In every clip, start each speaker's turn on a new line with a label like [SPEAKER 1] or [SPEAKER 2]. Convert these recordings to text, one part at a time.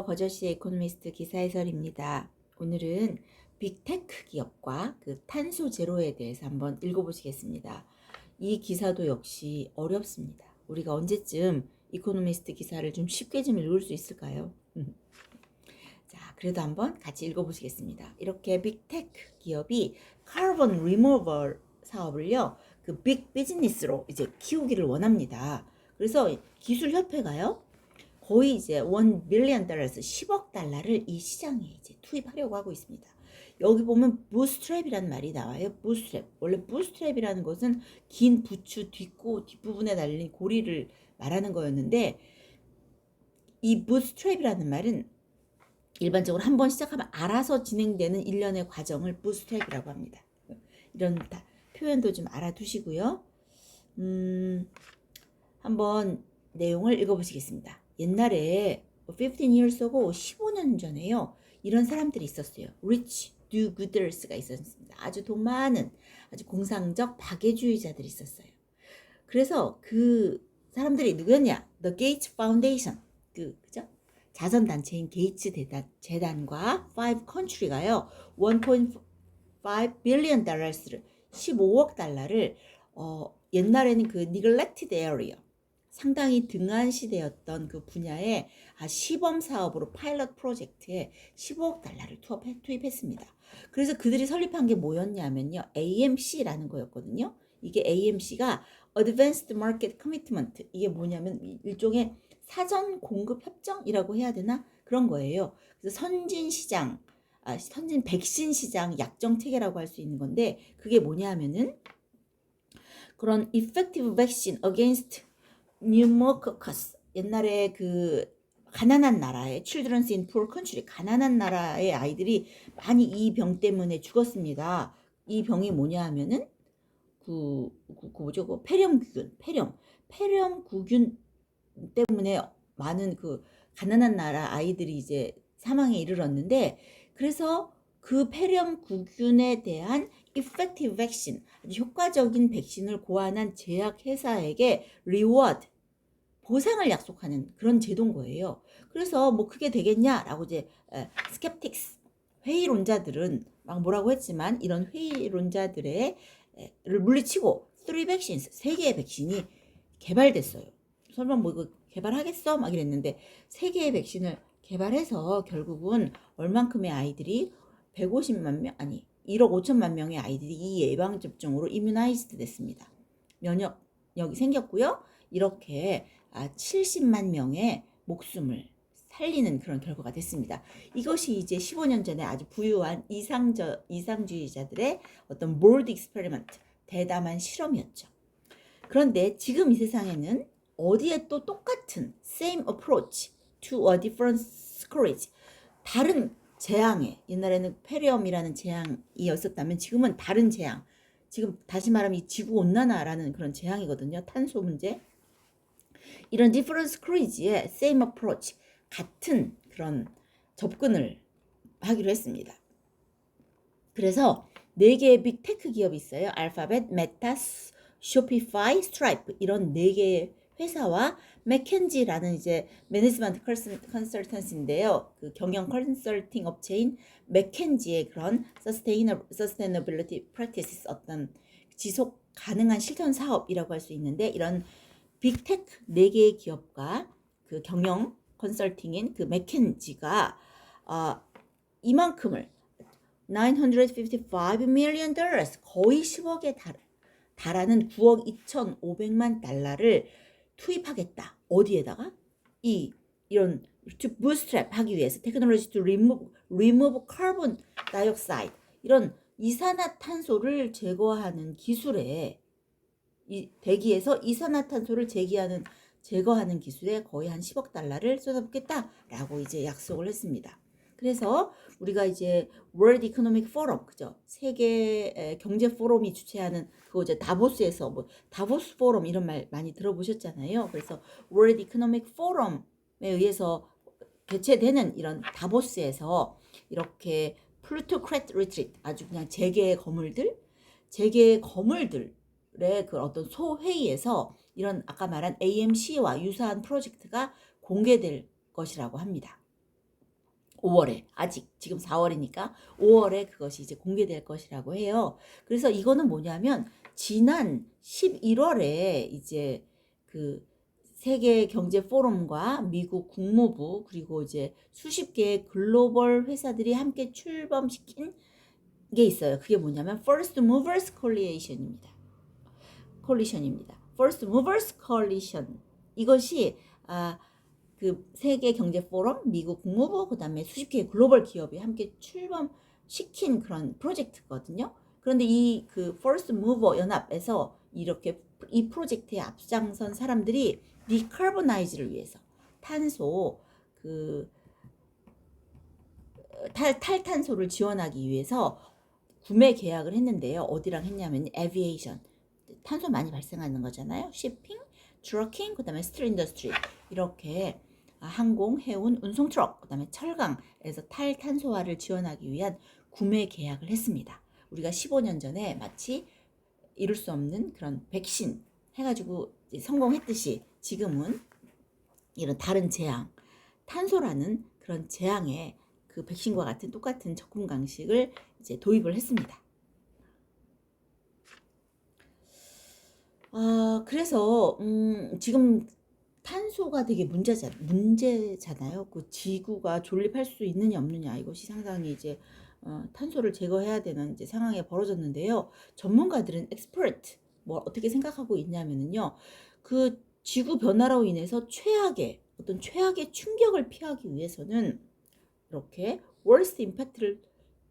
[SPEAKER 1] 거저씨의 이코노미스트 기사 해설입니다. 오늘은 빅테크 기업과 그 탄소 제로에 대해서 한번 읽어보시겠습니다. 이 기사도 역시 어렵습니다. 우리가 언제쯤 이코노미스트 기사를 좀 쉽게 좀 읽을 수 있을까요? 자, 그래도 한번 같이 읽어보시겠습니다. 이렇게 빅테크 기업이 카본 리무벌 사업을요, 그 빅 비즈니스로 이제 키우기를 원합니다. 그래서 기술협회가요, 거의 이제 1 빌리언 달러에서 10억 달러를 이 시장에 이제 투입하려고 하고 있습니다. 여기 보면 부스트랩이라는 말이 나와요. 부스트랩. 원래 부스트랩이라는 것은 긴 부추 뒷부분에 달린 고리를 말하는 거였는데, 이 부스트랩이라는 말은 일반적으로 한번 시작하면 알아서 진행되는 일련의 과정을 부스트랩이라고 합니다. 이런 표현도 좀 알아두시고요. 한번 내용을 읽어보시겠습니다. 옛날에 15 years ago, 15년 전에요, 이런 사람들이 있었어요. rich do-gooders가 있었습니다. 아주 돈 많은, 아주 공상적 박애주의자들이 있었어요. 그래서 그 사람들이 누구였냐? The Gates Foundation, 그죠? 자선단체인 게이츠 재단과 5 country가요, 1.5 billion dollars를, 15억 달러를 옛날에는 그 neglected area, 상당히 등한시되었던 그 분야에 시범 사업으로 파일럿 프로젝트에 15억 달러를 투입했습니다. 그래서 그들이 설립한 게 뭐였냐면요, AMC라는 거였거든요. 이게 AMC가 Advanced Market Commitment, 이게 뭐냐면 일종의 사전 공급 협정이라고 해야 되나? 그런 거예요. 그래서 선진 백신 시장 약정 체계라고 할 수 있는 건데, 그게 뭐냐 하면은 그런 effective vaccine against pneumococcus, 옛날에 그 가난한 나라의 children's in poor country, 가난한 나라의 아이들이 많이 이 병 때문에 죽었습니다. 이 병이 뭐냐 하면은 뭐죠? 폐렴구균 때문에 많은 그 가난한 나라 아이들이 이제 사망에 이르렀는데, 그래서 그 폐렴구균에 대한 effective vaccine, 아주 효과적인 백신을 고안한 제약회사에게 reward, 보상을 약속하는 그런 제도인 거예요. 그래서 뭐 그게 되겠냐라고 이제 skeptics, 회의론자들은 막 뭐라고 했지만, 이런 회의론자들을 물리치고 3 vaccines, 3개의 백신이 개발됐어요. 설마 뭐 이거 개발하겠어? 막 이랬는데 3개의 백신을 개발해서 결국은 얼만큼의 아이들이 150만 명, 아니 1억 5천만 명의 아이들이 이 예방접종으로 이뮤나이즈드 됐습니다. 면역력이 생겼고요. 이렇게 70만 명의 목숨을 살리는 그런 결과가 됐습니다. 이것이 이제 15년 전에 아주 부유한 이상주의자들의 어떤 bold experiment, 대담한 실험이었죠. 그런데 지금 이 세상에는 어디에 또 똑같은 same approach to a different scourge, 다른 재앙에, 옛날에는 폐렴이라는 재앙이었었다면 지금은 다른 재앙, 지금 다시 말하면 이 지구온난화라는 그런 재앙이거든요. 탄소 문제. 이런 different scourge의 same approach, 같은 그런 접근을 하기로 했습니다. 그래서 4개의 빅테크 기업이 있어요. 알파벳, 메타, 쇼피파이, 스트라이프, 이런 4개의 회사와 맥켄지라는 이제 매니지먼트 컨설턴시인데요. 그 경영 컨설팅 업체인 맥켄지의 그런 서스테이너빌리티 프랙티스, 어떤 지속 가능한 실천 사업이라고 할 수 있는데, 이런 빅테크 4개의 기업과 그 경영 컨설팅인 그 맥켄지가 이만큼을 955 million dollars, 거의 10억에 달하는 9억 2,500만 달러를 투입하겠다. 어디에다가? 이런 to bootstrap 하기 위해서, technology to remove carbon dioxide, 이런 이산화탄소를 제거하는 기술에, 이 대기에서 이산화탄소를 제거하는 기술에 거의 한 10억 달러를 쏟아붓겠다라고 이제 약속을 했습니다. 그래서 우리가 이제 World Economic Forum, 그죠? 세계 경제 포럼이 주최하는 그거 이제 다보스에서, 뭐 다보스 포럼 이런 말 많이 들어보셨잖아요. 그래서 World Economic Forum에 의해서 개최되는 이런 다보스에서 이렇게 플루토크래트 리트리트, 아주 그냥 재계의 거물들의 그 어떤 소회의에서 이런 아까 말한 AMC와 유사한 프로젝트가 공개될 것이라고 합니다. 5월에 아직 지금 4월이니까 5월에 그것이 이제 공개될 것이라고 해요. 그래서 이거는 뭐냐면 지난 11월에 이제 그 세계 경제 포럼과 미국 국무부 그리고 이제 수십 개의 글로벌 회사들이 함께 출범시킨 게 있어요. 그게 뭐냐면 First Movers Coalition입니다. First Movers Coalition. 이것이 그 세계 경제 포럼, 미국 국무부, 그다음에 수십 개의 글로벌 기업이 함께 출범시킨 그런 프로젝트거든요. 그런데 이 그 First Mover 연합에서 이렇게 이 프로젝트에 앞장선 사람들이 디카보나이즈를 위해서 탄소 그 탈탄소를 지원하기 위해서 구매 계약을 했는데요. 어디랑 했냐면 에비에이션, 탄소 많이 발생하는 거잖아요. shipping, trucking, 그다음에 steel industry 이렇게 항공, 해운, 운송 트럭, 그다음에 철강에서 탈탄소화를 지원하기 위한 구매 계약을 했습니다. 우리가 15년 전에 마치 이룰 수 없는 그런 백신 해가지고 성공했듯이 지금은 이런 다른 재앙, 탄소라는 그런 재앙에 그 백신과 같은 똑같은 접근 방식을 이제 도입을 했습니다. 그래서 지금 탄소가 되게 문제잖아요. 그 지구가 존립할 수 있느냐 없느냐 이것이 상당히 이제 탄소를 제거해야 되는 이제 상황에 벌어졌는데요. 전문가들은 엑스퍼트 뭐 어떻게 생각하고 있냐면요. 그 지구 변화로 인해서 어떤 최악의 충격을 피하기 위해서는 이렇게 worst impact를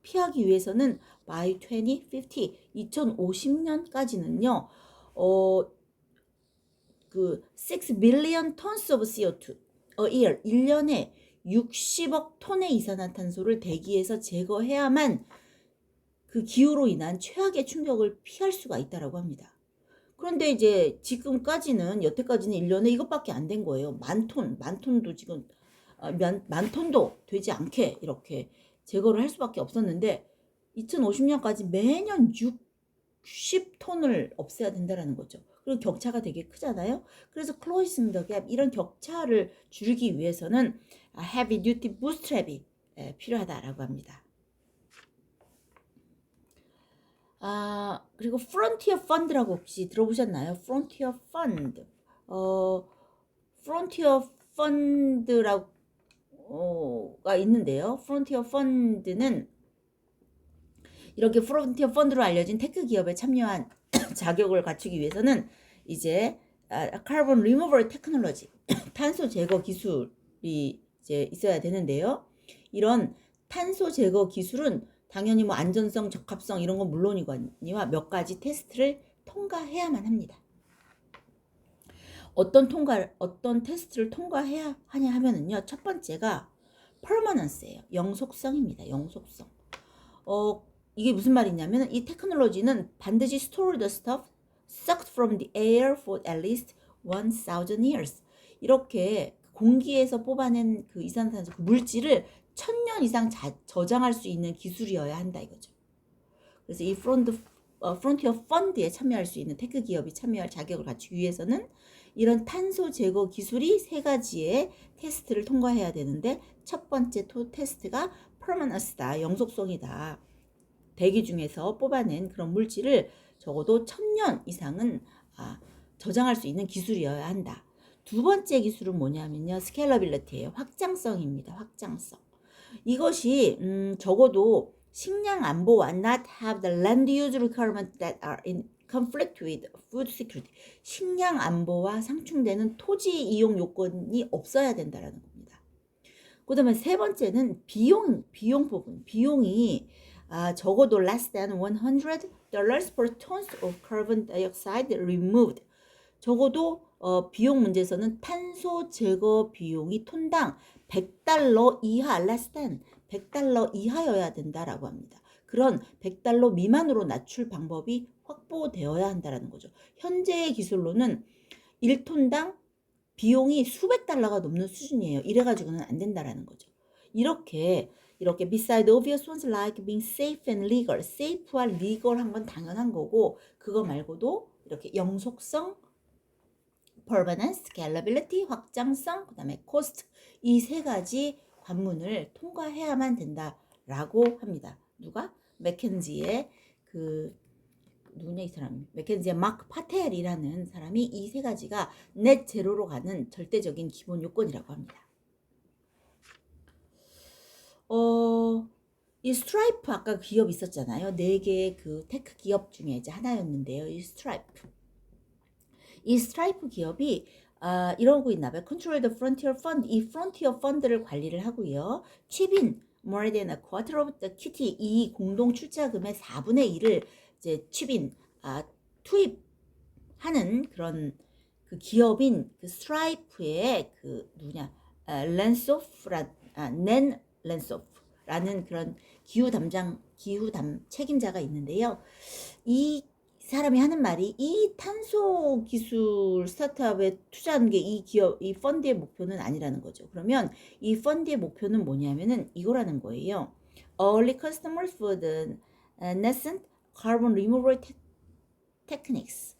[SPEAKER 1] 피하기 위해서는 by 2050, 2050년까지는요. 그 6 billion tons of CO2 a year 1년에 60억 톤의 이산화탄소를 대기에서 제거해야만 그 기후로 인한 최악의 충격을 피할 수가 있다라고 합니다. 그런데 이제 지금까지는 여태까지는 1년에 이것밖에 안 된 거예요. 만 톤도 지금 만 톤도 되지 않게 이렇게 제거를 할 수밖에 없었는데 2050년까지 매년 60톤을 없애야 된다라는 거죠. 그리고 격차가 되게 크잖아요. 그래서 closing the gap 이런 격차를 줄이기 위해서는 heavy duty bootstrap이 필요하다라고 합니다. 그리고 프론티어 펀드라고 혹시 들어보셨나요? 프론티어 펀드. 프론티어 펀드라고가 있는데요. 프론티어 펀드는 이렇게 프론티어 펀드로 알려진 테크 기업에 참여한 자격을 갖추기 위해서는 이제 카본 리무버 테크놀로지 탄소 제거 기술이 이제 있어야 되는데요. 이런 탄소 제거 기술은 당연히 뭐 안전성, 적합성 이런 건 물론이거니와 몇 가지 테스트를 통과해야만 합니다. 어떤 테스트를 통과해야 하냐 하면은요. 첫 번째가 permanence예요. 영속성입니다. 영속성. 이게 무슨 말이냐면 이 테크놀로지는 반드시 store the stuff sucked from the air for at least 1000 years. 이렇게 공기에서 뽑아낸 그 이산화탄소 그 물질을 1000년 이상 저장할 수 있는 기술이어야 한다 이거죠. 그래서 이 프론티어 펀드에 참여할 수 있는 테크 기업이 참여할 자격을 갖추기 위해서는 이런 탄소 제거 기술이 세 가지의 테스트를 통과해야 되는데 첫 번째 테스트가 permanence다. 영속성이다. 대기 중에서 뽑아낸 그런 물질을 적어도 1000년 이상은 저장할 수 있는 기술이어야 한다. 두 번째 기술은 뭐냐면요. 스케일러빌리티예요. 확장성입니다. 확장성. 이것이 적어도 식량 안보와 not have the land use requirements that are in conflict with food security. 식량 안보와 상충되는 토지 이용 요건이 없어야 된다라는 겁니다. 그다음에 세 번째는 비용 부분. 비용이 적어도 less than $100 per tons of carbon dioxide removed. 적어도 비용 문제에서는 탄소 제거 비용이 톤당 $100 이하, less than $100 이하여야 된다라고 합니다. 그런 $100 미만으로 낮출 방법이 확보되어야 한다라는 거죠. 현재의 기술로는 1톤당 비용이 수백 달러가 넘는 수준이에요. 이래가지고는 안 된다라는 거죠. 이렇게 beside obvious ones like being safe and legal, safe와 legal한 건 당연한 거고 그거 말고도 이렇게 영속성, permanence, scalability, 확장성, 그 다음에 cost 이 세 가지 관문을 통과해야만 된다라고 합니다. 누가? 맥켄지의 누구냐 이 사람? 맥켄지의 마크 파텔이라는 사람이 이 세 가지가 넷 제로로 가는 절대적인 기본 요건이라고 합니다. 이 스트라이프 아까 기업 있었잖아요. 네 개의 그 테크 기업 중에 이제 하나였는데요. 이 스트라이프 기업이 이러고 있나 봐요. Control the Frontier Fund. 이 Frontier Fund를 관리를 하고요. 취빈 more than a quarter of the kitty. 이 공동 출자금의 4분의 1을 이제 취빈 투입하는 그런 그 기업인 그 스트라이프의 그 누구냐 낸 랜소프라는 그런 기후 책임자가 있는데요. 이 사람이 하는 말이 이 탄소 기술 스타트업에 투자하는 게 이 펀드의 목표는 아니라는 거죠. 그러면 이 펀드의 목표는 뭐냐면은 이거라는 거예요. Early customers for the nascent carbon removal techniques.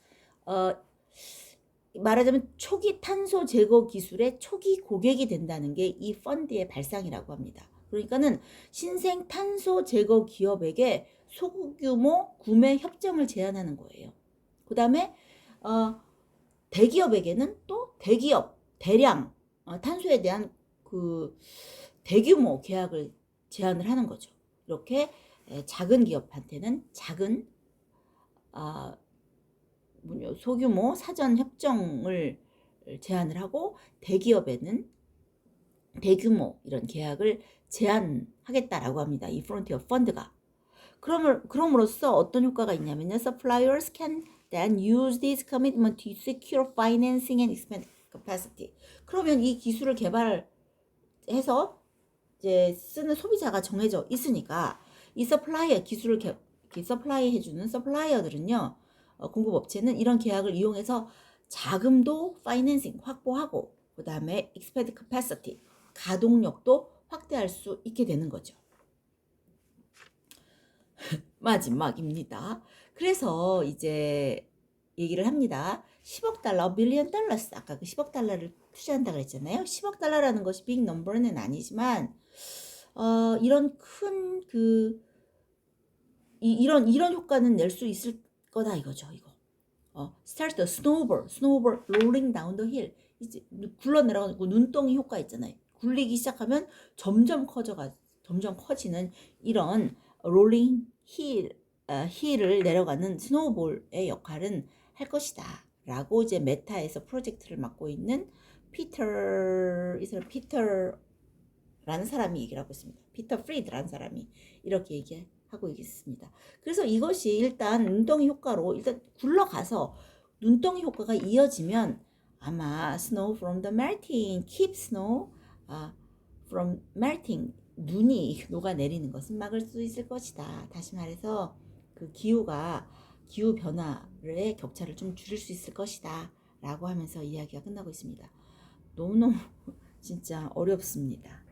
[SPEAKER 1] 말하자면 초기 탄소 제거 기술의 초기 고객이 된다는 게 이 펀드의 발상이라고 합니다. 그러니까는 신생 탄소 제거 기업에게 소규모 구매 협정을 제안하는 거예요. 그 다음에 대기업에게는 또 대량 탄소에 대한 그 대규모 계약을 제안을 하는 거죠. 이렇게 작은 기업한테는 작은 소규모 사전 협정을 제안을 하고 대기업에는 대규모 이런 계약을 제안하겠다라고 합니다. 이 프론티어 펀드가. 그럼으로써 어떤 효과가 있냐면요. Suppliers can then use this commitment to secure financing and expand capacity. 그러면 이 기술을 개발해서 이제 쓰는 소비자가 정해져 있으니까 이 기술을 서플라이 해주는 서플라이어들은요. 공급업체는 이런 계약을 이용해서 자금도 파이낸싱 확보하고 그 다음에 expand capacity 가동력도 확대할 수 있게 되는 거죠. 마지막입니다. 그래서 이제 얘기를 합니다. 10억 달러, 빌리언 달러스. 아까 그 10억 달러를 투자한다고 했잖아요. 10억 달러라는 것이 빅 넘버는 아니지만 이런 큰 이런 효과는 낼 수 있을 거다 이거죠. 이거. Start the snowball rolling down the hill. 이제 굴러 내려가고 눈덩이 효과 있잖아요. 굴리기 시작하면 점점 커지는 이런 롤링 힐을 내려가는 스노우볼의 역할은 할 것이다. 라고 이제 메타에서 프로젝트를 맡고 있는 피터라는 사람이 얘기를 하고 있습니다. 피터 프리드라는 사람이 이렇게 얘기하고 있습니다. 그래서 이것이 일단 눈덩이 효과로 일단 굴러가서 눈덩이 효과가 이어지면 아마 snow from the melting, keep snow from melting, 눈이 녹아내리는 것은 막을 수 있을 것이다. 다시 말해서 그 기후 변화의 격차를 좀 줄일 수 있을 것이다. 라고 하면서 이야기가 끝나고 있습니다. 너무너무 진짜 어렵습니다.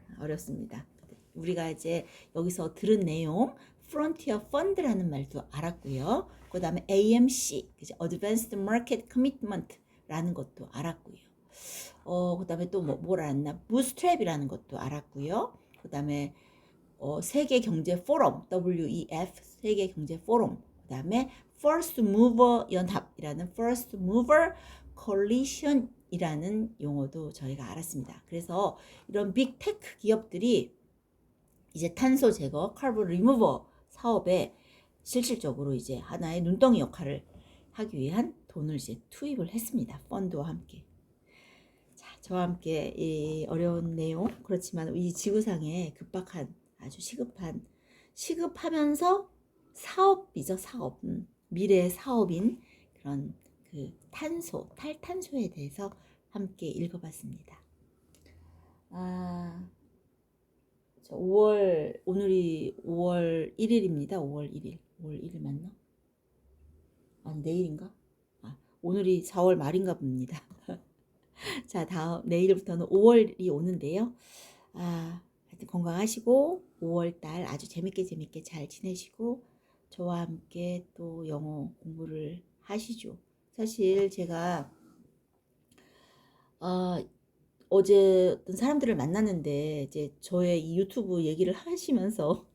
[SPEAKER 1] 우리가 이제 여기서 들은 내용, Frontier Fund라는 말도 알았고요. 그 다음에 AMC, Advanced Market Commitment라는 것도 알았고요. 그 다음에 또 뭘 알았나? Bootstrap이라는 것도 알았고요. 그 다음에 세계 경제 포럼, WEF, 세계 경제 포럼. 그 다음에 First Mover 연합이라는 First Mover Coalition이라는 용어도 저희가 알았습니다. 그래서 이런 빅테크 기업들이 이제 탄소 제거, 카본 리무버 사업에 실질적으로 이제 하나의 눈덩이 역할을 하기 위한 돈을 이제 투입을 했습니다. 펀드와 함께. 자, 저와 함께 이 어려운 내용, 그렇지만 이 지구상에 급박한 아주 시급하면서 사업이죠. 사업. 미래의 사업인 그런 그 탈탄소에 대해서 함께 읽어봤습니다. 오늘이 5월 1일입니다. 5월 1일 맞나? 아니, 내일인가? 오늘이 4월 말인가 봅니다. 자, 내일부터는 5월이 오는데요. 하여튼 건강하시고 5월달 아주 재밌게 잘 지내시고 저와 함께 또 영어 공부를 하시죠. 사실 제가 어제 어떤 사람들을 만났는데 이제 저의 이 유튜브 얘기를 하시면서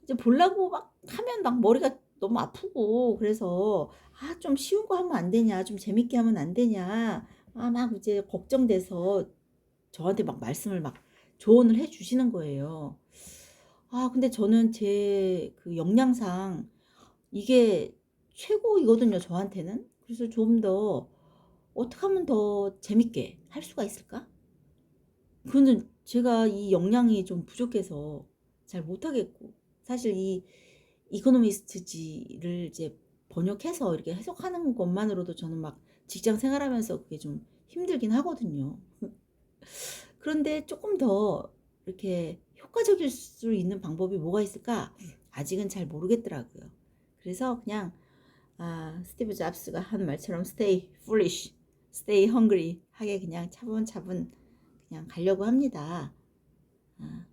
[SPEAKER 1] 이제 보려고 막 하면 막 머리가 너무 아프고 그래서 '아 좀 쉬운 거 하면 안 되냐. 좀 재밌게 하면 안 되냐.' 막 이제 걱정돼서 저한테 막 말씀을 막 조언을 해 주시는 거예요. 근데 저는 제 그 역량상 이게 최고이거든요, 저한테는. 그래서 좀 더 '어떻게 하면 더 재밌게 할 수가 있을까?' 그거는 제가 이 역량이 좀 부족해서 잘 못하겠고, 사실 이 이코노미스트지를 이제 번역해서 이렇게 해석하는 것만으로도 저는 막 직장 생활하면서 그게 좀 힘들긴 하거든요. 그런데 조금 더 이렇게 효과적일 수 있는 방법이 뭐가 있을까? 아직은 잘 모르겠더라고요. 그래서 그냥 스티브 잡스가 한 말처럼 stay foolish, stay hungry 하게 그냥 차분차분 그냥 가려고 합니다. 아,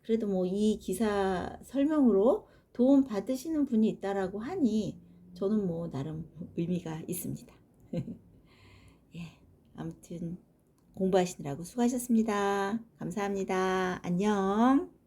[SPEAKER 1] 그래도 뭐 이 기사 설명으로 도움 받으시는 분이 있다라고 하니 저는 뭐 나름 의미가 있습니다. 예, 아무튼 공부하시느라고 수고하셨습니다. 감사합니다. 안녕.